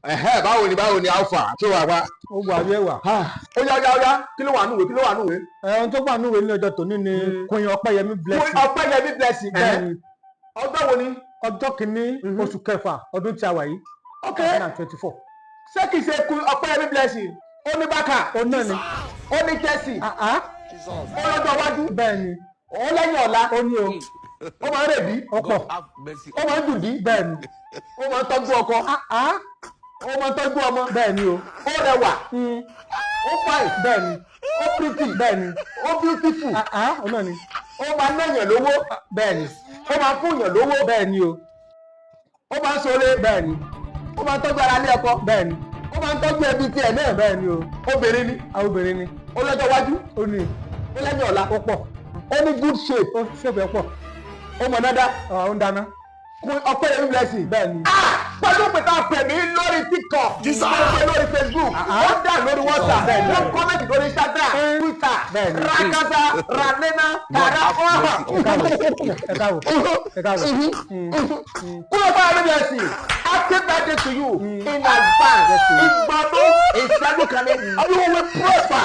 báwo ni alpha tó wà wá. ó wà bí ẹwà. ó yá kí ló wà núwèé. ohun tó wà núwèé ní ọjọ́ tòní ni Queen Ọpẹ́yẹmí Blessing. Queen Ọpẹ́yẹmí Blessing. bẹ́ẹ̀ni ọjọ́ wo ni. ọjọ́ kìíní oṣù kẹfà ọdún tí a wà yìí. 2024. ṣé kìí ṣe Queen Ọpẹ́yẹmí Blessing ó ní bákà. ó náà ni. ó ní Chelsea. ó lọ́jọ́ iwájú. bẹ́ẹ̀ni. ó lẹ́yìn ọ̀la. ó ní o. ó máa ń rèbí. ọ̀pọ̀. ó máa ń dùdí. bẹ́ẹ̀ni. ó máa ń tọ́jú ọkọ. ó máa ń tọ́jú ọmọ. bẹ́ẹ̀ni o. ó rẹwà. ó fine. bẹ́ẹ̀ni. ó pretty. bẹ́ẹ̀ni. ó beautiful. ó náà ni. ó máa náyàn lówó. bẹ́ẹ̀ni. ó máa fúnyàn lówó. bẹ́ẹ̀ni o. ó máa ń ṣoore. bẹ́ẹ̀ni. ó máa ń tọ́jú ara lé ọkọ. bẹ́ẹ̀ni. ó máa ń tọ́jú ẹbí tiẹ̀ náà. bẹ́ẹ̀ni o. obìnrin ni. obìnrin ni. ó lọ́jọ́ iwájú. ó ní. ó lẹ́yìn ọ̀la. ó pọ̀. ó ní good shape. ó ṣèpè pọ̀. ó mọ̀ dáadáa. ó ń dáná. Queen Ọpẹ́yẹmí Blessing. bẹ́ẹ̀ni. pẹ̀lú pé tá a pè mí lórí TikTok. lórí Facebook. wọ́n dà lórí WhatsApp. wọ́n kọ́mẹ̀tì lórí Instagram. Twitter. Rakata Ranena Karakoa. ẹ káàbọ̀. Queen Ọpẹ́yẹmí Blessing. Happy birthday to you in advance. Ìgbàdùn ìṣẹ́dúkanlé. You will prosper.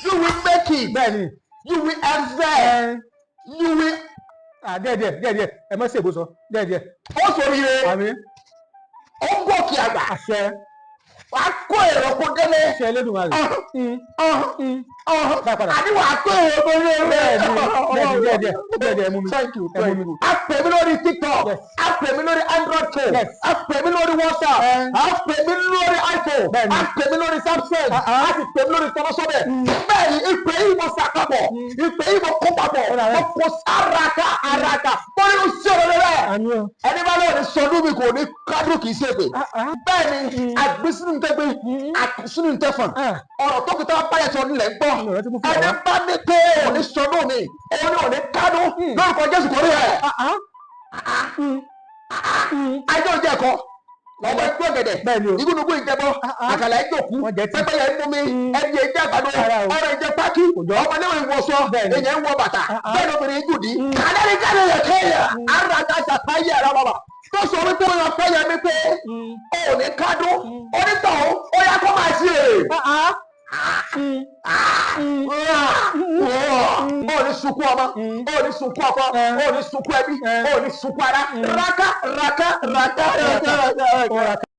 You will make it. bẹ́ẹ̀ni. You will excel. You will. díẹ̀ ẹ má ṣèbó sọ díẹ̀. ó ṣoríire. àmín. ó ń gòkè àgbà. àṣẹ. wà á kó èrò kó délé. àṣẹ Elédùmarè. àdìwà á kó èrò kó délé. díẹ̀ mú mi. Thank you. a pè mí lórí TikTok. a pè mí lórí Android phone. a pè mí lórí WhatsApp. a pè mí lórí iPhone. a pè mí lórí Samsung. a sì pè mí lórí tọ́lọ́sọ́bẹ̀. bẹ́ẹ̀ ni ìpè yìí mo sàkábọ̀. ìpè yìí mo kó papọ̀. mo kó araka. mo ní o ṣe òróró rẹ̀. ẹni bá lọ́wọ́ ní sọdún mi kò ní kádùn kì í ṣe pé. bẹ́ẹ̀ ni àgbésínú tẹ́gbẹ́ àkùsínú tẹ́fọ̀n. ọ̀rọ̀ tó kìtà báyẹ̀ tó nílẹ̀ ń gbọ́. ẹni bá ní pé òní sọdún mi òní òní kádùn lórúkọ Jésù kò rí ẹ̀. ajé òjì ẹ̀kọ́ lọ́wọ́ ẹgbẹ́ ọ̀gẹ̀dẹ̀ igúnnugún ìjẹbọ àkàlà ìjòkú pẹ́pẹ́yẹ ń mú mi ẹni ẹjẹ àgbàdo ọ̀rọ̀ ìjẹ pákí ọmọléwé ń wọṣọ èyàn ń wọ bàtà bẹ́ẹ̀ lóbìnrin ń jùdí kàdérí kàdérí kéèyà àràdà ṣàtàyè ara bàbà tó sọ wípé ó yàn fẹ́yẹ mi pé ó ní kádùn onítọ̀hún ó yá kó máa ṣe ó ní sunkún ọmọ ó ní sunkún ọkọ ó ní sunkún ẹbí ó ní sunkún ara raka.